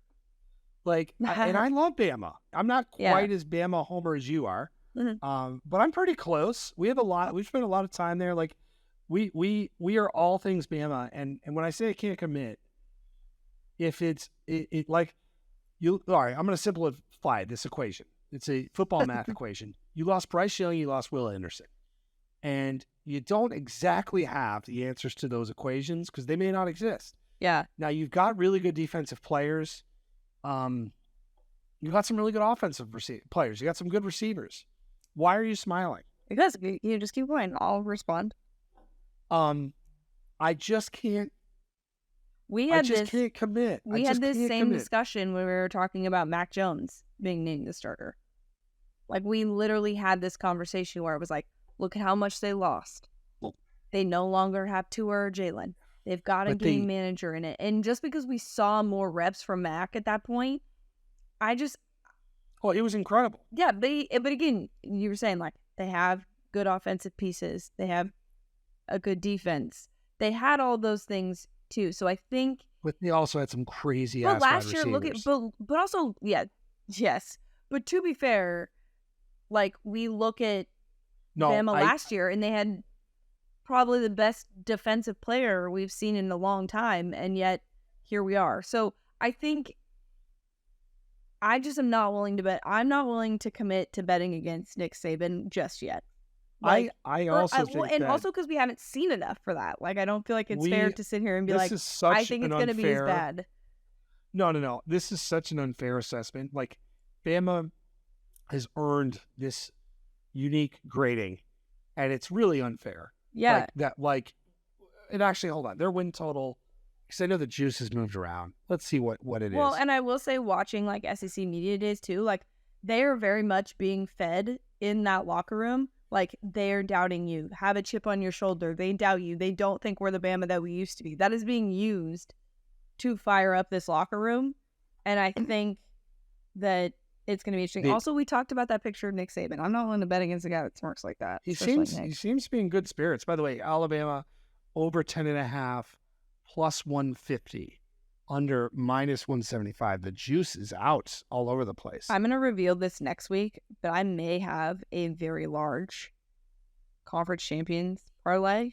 Like, and I love Bama. I'm not quite as Bama homer as you are. Mm-hmm. But I'm pretty close. We've spent a lot of time there. Like we are all things Bama. And when I say I can't commit, if it's like all right, I'm going to simplify this equation. It's a football math equation. You lost Bryce Young, you lost Will Anderson. And you don't exactly have the answers to those equations because they may not exist. Yeah. Now you've got really good defensive players. You got some really good offensive players. You got some good receivers. Why are you smiling? Because you just keep going. I'll respond. I just can't. Can't commit. We had this same discussion when we were talking about Mac Jones being named the starter. Like we literally had this conversation where it was like, look at how much they lost. They no longer have Tua or Jalen. They've got a game manager in it. And just because we saw more reps from Mac at that point, well, it was incredible. Yeah, but again, you were saying like they have good offensive pieces. They have a good defense. They had all those things too. So I think. But they also had some crazy ass last wide year, receivers. but also, yes. But to be fair, like we look at Bama last year, and they had probably the best defensive player we've seen in a long time, and yet here we are. So I think I just am not willing to bet. I'm not willing to commit to betting against Nick Saban just yet. Like, I also think and also because we haven't seen enough for that. Like I don't feel like it's fair to sit here and be like, I think it's going to be as bad. No. This is such an unfair assessment. Like Bama has earned this unique grading, and it's really unfair. Yeah. And actually, hold on. Their win total, because I know the juice has moved around. Let's see what it is. Well, and I will say, watching like SEC media days too, like they are very much being fed in that locker room. Like they're doubting you, have a chip on your shoulder. They doubt you. They don't think we're the Bama that we used to be. That is being used to fire up this locker room. And I think that it's going to be interesting. Also, we talked about that picture of Nick Saban. I'm not willing to bet against a guy that smirks like that. He seems to be in good spirits. By the way, Alabama over 10.5 plus 150, under minus 175. The juice is out all over the place. I'm going to reveal this next week, but I may have a very large conference champions parlay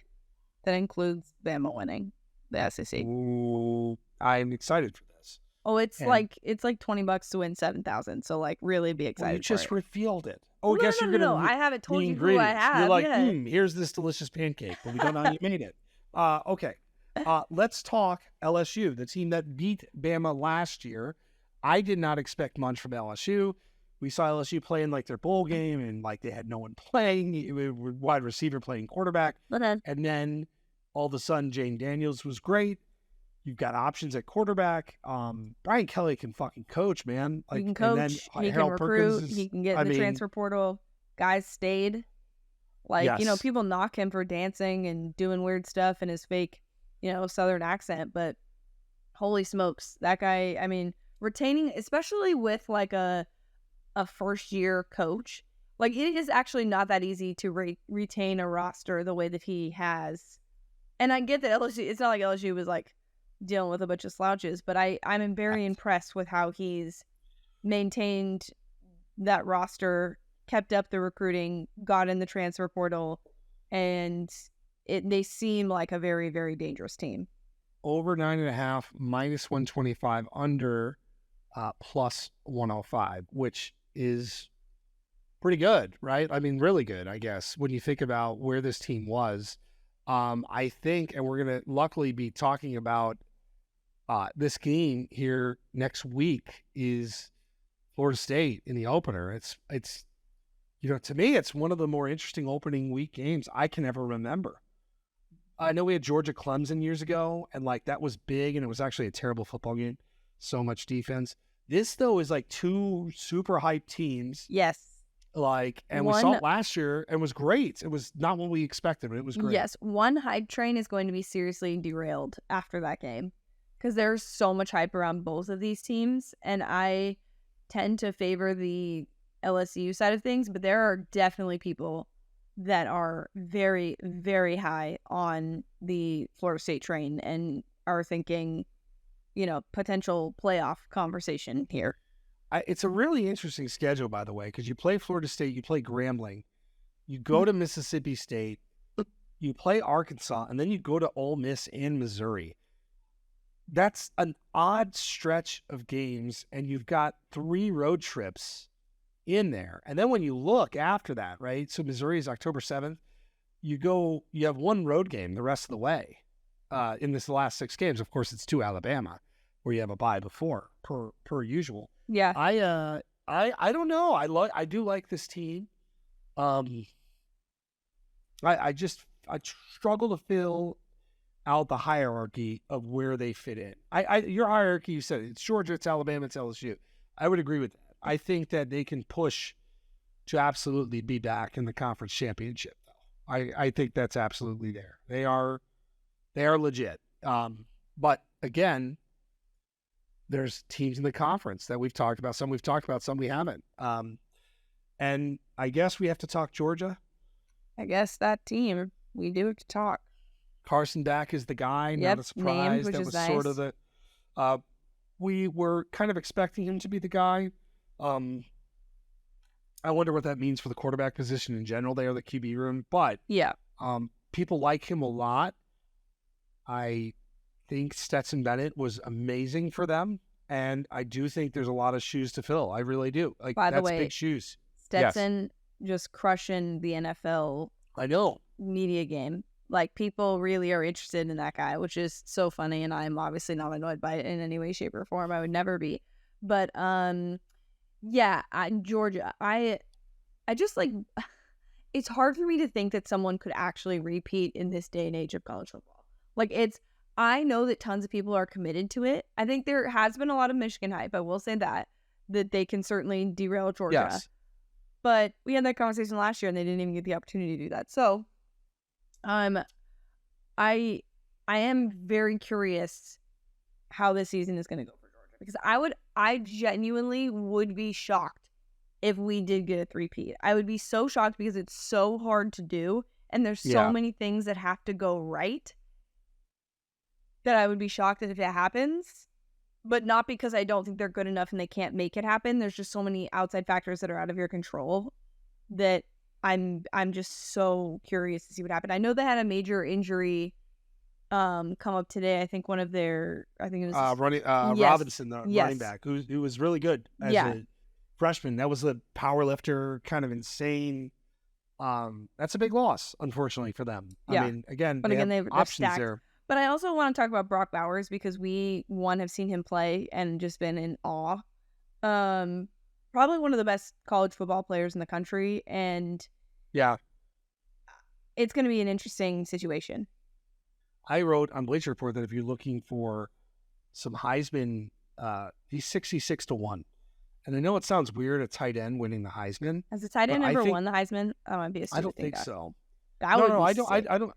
that includes Bama winning the SEC. Ooh, I'm excited for this. Oh, it's like $20 to win 7,000. So like really be excited. Well, you just revealed it. Oh, I guess you're gonna. I haven't told you who I have. You're like, here's this delicious pancake, but we don't know how you made it. Okay. Let's talk LSU, the team that beat Bama last year. I did not expect much from LSU. We saw LSU playing like their bowl game, and like they had no one playing, wide receiver playing quarterback. And then all of a sudden, Jane Daniels was great. You've got options at quarterback. Brian Kelly can fucking coach, man. Like, he can coach. And then he can recruit. He can get in the transfer portal. Guys stayed. Like, yes. People knock him for dancing and doing weird stuff and his fake, Southern accent. But holy smokes, that guy, retaining, especially with like a first-year coach, like it is actually not that easy to retain a roster the way that he has. And I get that LSU, it's not like LSU was like dealing with a bunch of slouches, but I'm very impressed with how he's maintained that roster, kept up the recruiting, got in the transfer portal, and they seem like a very, very dangerous team. Over 9.5, minus 125, under plus 105, which is pretty good, right? Really good, I guess, when you think about where this team was. I think, and we're going to luckily be talking about this game here next week, is Florida State in the opener. It's to me, it's one of the more interesting opening week games I can ever remember. I know we had Georgia Clemson years ago, and like that was big, and it was actually a terrible football game. So much defense. This, though, is like two super hyped teams. Yes. We saw it last year and it was great. It was not what we expected, but it was great. Yes, one hype train is going to be seriously derailed after that game because there's so much hype around both of these teams, and I tend to favor the LSU side of things, but there are definitely people that are very, very high on the Florida State train and are thinking, potential playoff conversation here. It's a really interesting schedule, by the way, because you play Florida State, you play Grambling, you go to Mississippi State, you play Arkansas, and then you go to Ole Miss and Missouri. That's an odd stretch of games, and you've got 3 road trips in there. And then when you look after that, right? So Missouri is October 7th. You have 1 road game the rest of the way in this last 6 games. Of course, it's to Alabama, where you have a bye before, per usual. Yeah. I don't know. I do like this team. I struggle to fill out the hierarchy of where they fit in. Your hierarchy, you said it's Georgia, it's Alabama, it's LSU. I would agree with that. I think that they can push to absolutely be back in the conference championship, though. I think that's absolutely there. They are legit. But again, there's teams in the conference that we've talked about. Some we've talked about, some we haven't. And I guess we have to talk Georgia. I guess that team, we do have to talk. Carson Beck is the guy, not a surprise. That was nice. Sort of the we were kind of expecting him to be the guy. I wonder what that means for the quarterback position in general there, the QB room. But yeah, people like him a lot. I think Stetson Bennett was amazing for them, and I do think there's a lot of shoes to fill. I really do. By the way, big shoes. Stetson just crushing the NFL. I know. Media game. Like, people really are interested in that guy, which is so funny, and I'm obviously not annoyed by it in any way, shape, or form. I would never be. But yeah, Georgia, I just like, it's hard for me to think that someone could actually repeat in this day and age of college football. Like, I know that tons of people are committed to it. I think there has been a lot of Michigan hype. I will say that they can certainly derail Georgia. Yes. But we had that conversation last year, and they didn't even get the opportunity to do that. So, I am very curious how this season is going to go for Georgia, because I genuinely would be shocked if we did get a three-peat. I would be so shocked because it's so hard to do, and there's so many things that have to go right that I would be shocked if it happens. But not because I don't think they're good enough and they can't make it happen. There's just so many outside factors that are out of your control that I'm just so curious to see what happened. I know they had a major injury come up today. I think one of their, I think it was Robinson, the running back, who was really good as a freshman. That was a power lifter, kind of insane. That's a big loss, unfortunately, for them. I mean, again, they have options stacked there. But I also want to talk about Brock Bowers because we, have seen him play and just been in awe. Probably one of the best college football players in the country. And it's going to be an interesting situation. I wrote on Bleacher Report that if you're looking for some Heisman, he's 66-1. And I know it sounds weird, a tight end winning the Heisman. Has a tight end ever won the Heisman? That might be a stupid I don't think so. I don't.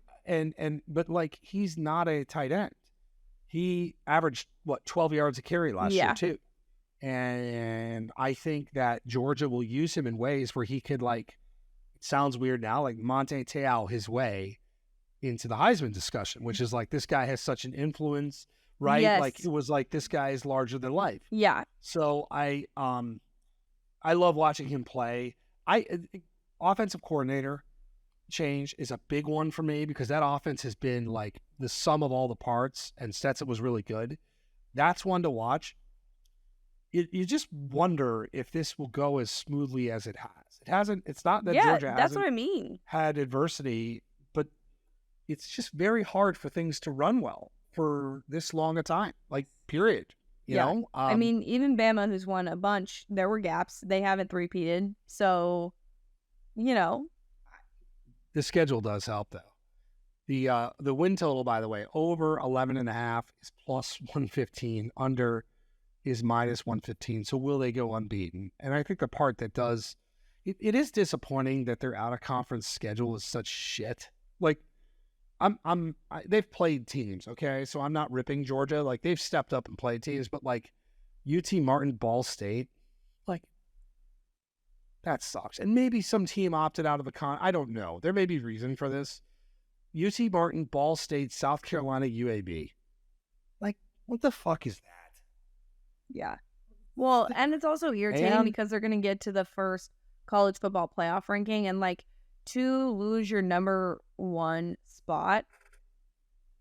But like, he's not a tight end. He averaged 12 yards a carry last year too. And I think that Georgia will use him in ways where he could, like, it sounds weird now, like Monte Te'o his way into the Heisman discussion, which is like, this guy has such an influence, right? Yes. Like, it was like, this guy is larger than life. Yeah. So I love watching him play. Offensive coordinator change is a big one for me because that offense has been like the sum of all the parts, and Stetson was really good. That's one to watch. You just wonder if this will go as smoothly as it has. It hasn't. It's not that Georgia hasn't that's what I mean. Had adversity, but it's just very hard for things to run well for this long a time. Like, period. You know? I mean, even Bama, who's won a bunch, there were gaps. They haven't three-peated. So, the schedule does help, though. The win total, by the way, over 11.5 is plus 115. Under is minus 115. So will they go unbeaten? And I think the part that does, it is disappointing that their out-of-conference schedule is such shit. Like, they've played teams, okay? So I'm not ripping Georgia. Like, they've stepped up and played teams, but like UT Martin, Ball State, like, that sucks. And maybe some team opted out of the I don't know. There may be reason for this. UT Martin, Ball State, South Carolina, UAB. Like, what the fuck is that? Yeah. Well, and it's also irritating because they're going to get to the first college football playoff ranking, and like, to lose your number one spot,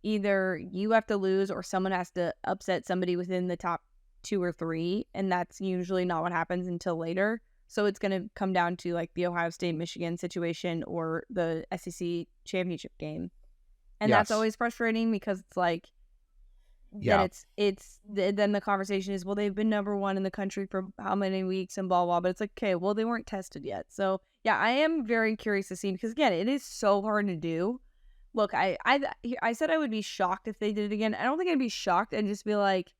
either you have to lose or someone has to upset somebody within the top 2 or 3, and that's usually not what happens until later. So it's going to come down to like the Ohio State Michigan situation or the SEC championship game, and that's always frustrating because it's like, then then the conversation is, well, they've been number one in the country for how many weeks and blah blah, but it's like, okay, well, they weren't tested yet. So yeah, I am very curious to see, because again, it is so hard to do. Look, I said I would be shocked if they did it again. I don't think I'd be shocked and just be like,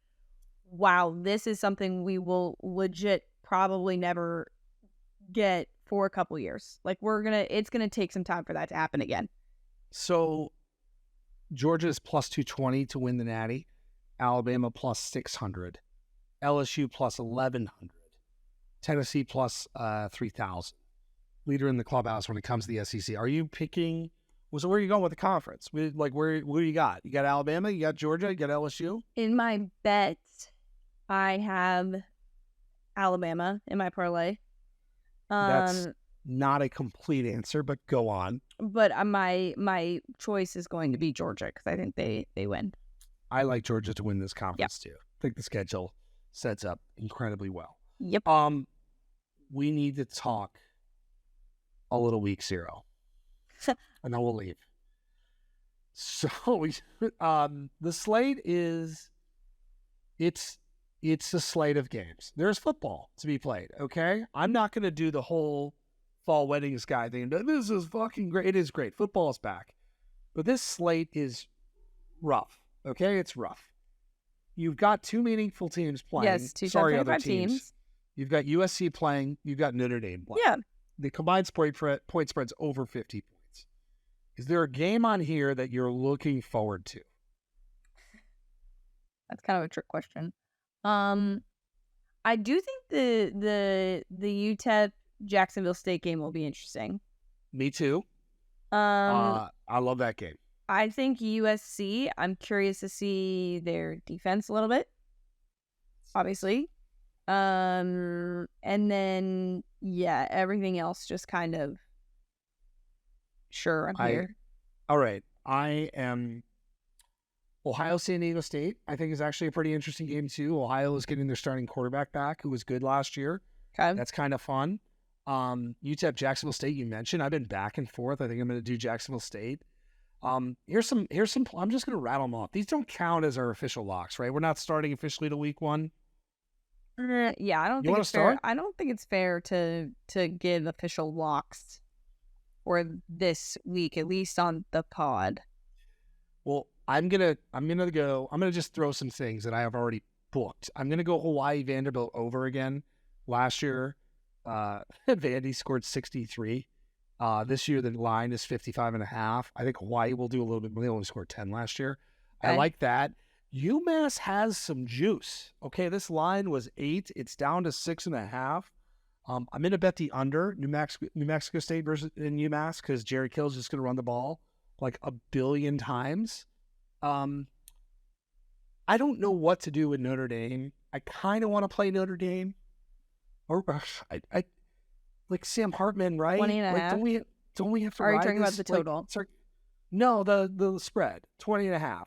wow, this is something we will legit probably never get for a couple years. Like, it's gonna take some time for that to happen again. So Georgia is plus 220 to win the Natty. Alabama plus 600, LSU plus 1,100, Tennessee plus 3,000. Leader in the clubhouse when it comes to the SEC. Are you picking? So where are you going with the conference? Like, where do you got? You got Alabama, you got Georgia, you got LSU? In my bet, I have Alabama in my parlay. That's not a complete answer, but go on. But my choice is going to be Georgia because I think they win. I like Georgia to win this conference too. I think the schedule sets up incredibly well. Yep. We need to talk a little week 0, and then we'll leave. So the slate is it's a slate of games. There's football to be played. Okay, I'm not going to do the whole fall weddings guy thing. This is fucking great. It is great. Football is back, but this slate is rough. Okay, it's rough. You've got 2 meaningful teams playing. Yes, 2 top 25 teams. You've got USC playing. You've got Notre Dame playing. Yeah. The combined point spread's over 50 points. Is there a game on here that you're looking forward to? That's kind of a trick question. I do think the UTEP Jacksonville State game will be interesting. Me too. Um, I love that game. I think USC, I'm curious to see their defense a little bit, obviously. And then, yeah, everything else just kind of, sure, I'm here. All right. I am Ohio San Diego State, I think, is actually a pretty interesting game too. Ohio is getting their starting quarterback back, who was good last year. Okay. That's kind of fun. UTEP Jacksonville State, you mentioned. I've been back and forth. I think I'm going to do Jacksonville State. Here's some. I'm just going to rattle them off. These don't count as our official locks, right? We're not starting officially to week 1. Yeah, I don't think it's fair. I don't think it's fair to give official locks for this week, at least on the pod. Well, I'm gonna just throw some things that I have already booked. I'm gonna go Hawaii Vanderbilt over again. Last year, Vandy scored 63. This year the line is 55.5. I think Hawaii will do a little bit more. They only scored 10 last year. Okay. I like that. UMass has some juice. Okay, this line was 8. It's down to 6.5. I'm going to bet the under New Mexico State versus in UMass because Jerry Kill's just going to run the ball like a billion times. I don't know what to do with Notre Dame. I kind of want to play Notre Dame. Or I like Sam Hartman, right? 20.5. Don't we have to? Are you talking about the total? No, the spread 20.5.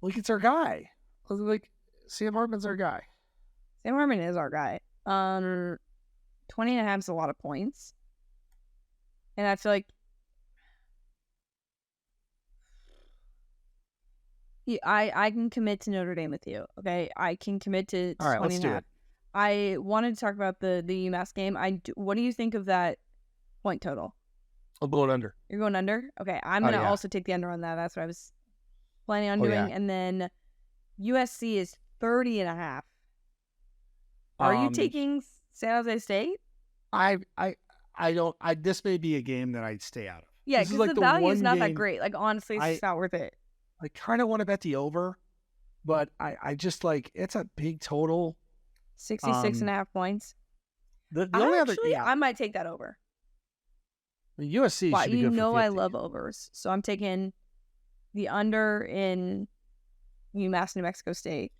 Like it's our guy. Like Sam Hartman's our guy. Sam Hartman is our guy. 20.5 is a lot of points, and I feel like I can commit to Notre Dame with you. Okay, I can commit to 20.5. All right, let's do it. I wanted to talk about the UMass game. What do you think of that point total? I'll blow it under. You're going under? Okay, I'm going to also take the under on that. That's what I was planning on doing. Yeah. And then USC is 30.5. Are you taking San Jose State? I don't. This may be a game that I'd stay out of. Yeah, because the value is not that great. Like, honestly, it's just not worth it. I kind of want to bet the over, but I just like, it's a big total. 66.5 points. The only other, I might take that over. The USC should be good for 50. I love overs, so I'm taking the under in UMass New Mexico State.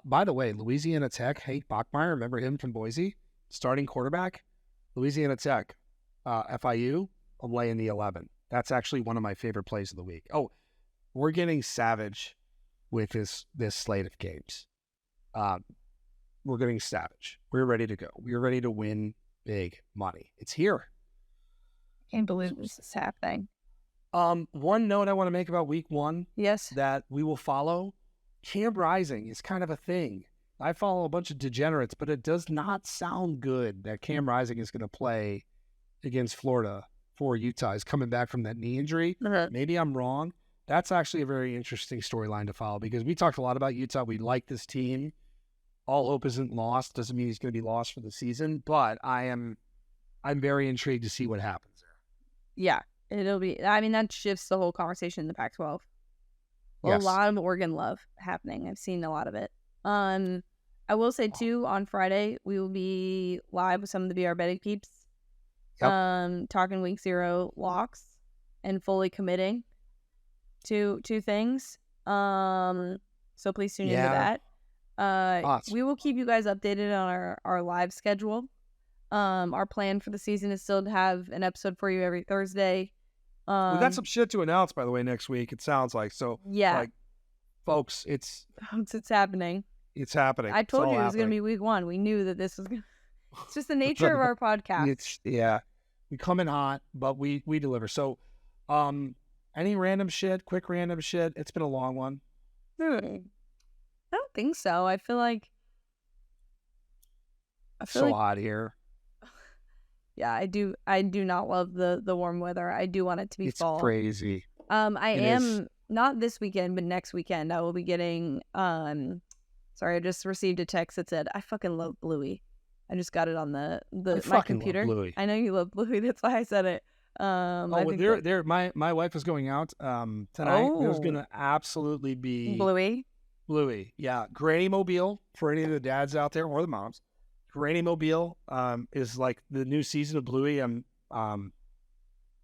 By the way, Louisiana Tech, Hank Bachmeier, remember him from Boise? Starting quarterback. Louisiana Tech, FIU, I'm laying the 11. That's actually one of my favorite plays of the week. Oh, we're getting savage with this slate of games. We're getting savage. We're ready to go. We're ready to win big money. It's here. Can't believe this is happening. One note I want to make about week 1. Yes. That we will follow. Camp Rising is kind of a thing. I follow a bunch of degenerates, but it does not sound good that Cam Rising is going to play against Florida for Utah. He's coming back from that knee injury. Uh-huh. Maybe I'm wrong. That's actually a very interesting storyline to follow because we talked a lot about Utah. We like this team. All hope isn't lost. Doesn't mean he's going to be lost for the season, but I'm very intrigued to see what happens there. Yeah, it'll be. I mean, that shifts the whole conversation in the Pac-12. Yes. A lot of Oregon love happening. I've seen a lot of it. I will say too, on Friday we will be live with some of the BR betting peeps. Yep. Talking week 0 locks and fully committing to things. So please tune into that. Awesome. We will keep you guys updated on our live schedule. Our plan for the season is still to have an episode for you every Thursday. We got some shit to announce, by the way, next week. It sounds like so. Yeah, like, folks, it's happening. It's happening. I told you it was going to be week 1. We knew that this was going. It's just the nature of our podcast. We come in hot, but we deliver. So, any random shit, quick random shit. It's been a long one. I don't think so. I feel like hot here. Yeah, I do not love the warm weather. I do want it to be fall. It's crazy. I am not this weekend, but next weekend I will be getting sorry, I just received a text that said I fucking love Bluey. I just got it on my computer. Love Bluey. I know you love Bluey, that's why I said it. My wife is going out tonight. There's gonna absolutely be Bluey. Bluey, yeah. Granny Mobile, for any of the dads out there or the moms. Granny Mobile is like the new season of Bluey.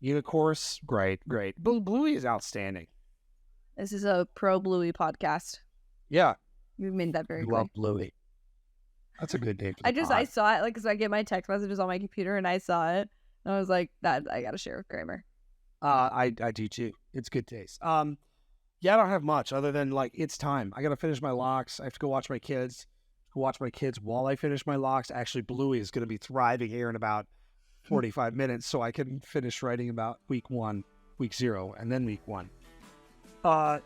Unicourse, great. Bluey is outstanding. This is a pro Bluey podcast. Yeah. We've made that very clear. Love Bluey. That's a good name. I saw it, like, because I get my text messages on my computer, and I saw it, and I was like, that I got to share with Kramer. I do too. It's good taste. Yeah, I don't have much other than, like, it's time. I got to finish my locks. I have to go watch my kids. While I finish my locks. Actually, Bluey is going to be thriving here in about 45 minutes, so I can finish writing about week 1, week 0, and then week 1.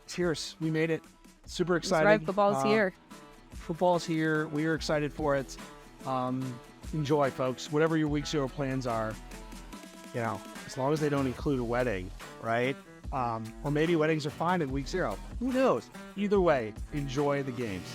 Cheers. We made it. Super exciting. That's right. Football's here. Football's here. We are excited for it. Enjoy, folks. Whatever your week 0 plans are, as long as they don't include a wedding, right? Or maybe weddings are fine in week 0. Who knows? Either way, enjoy the games.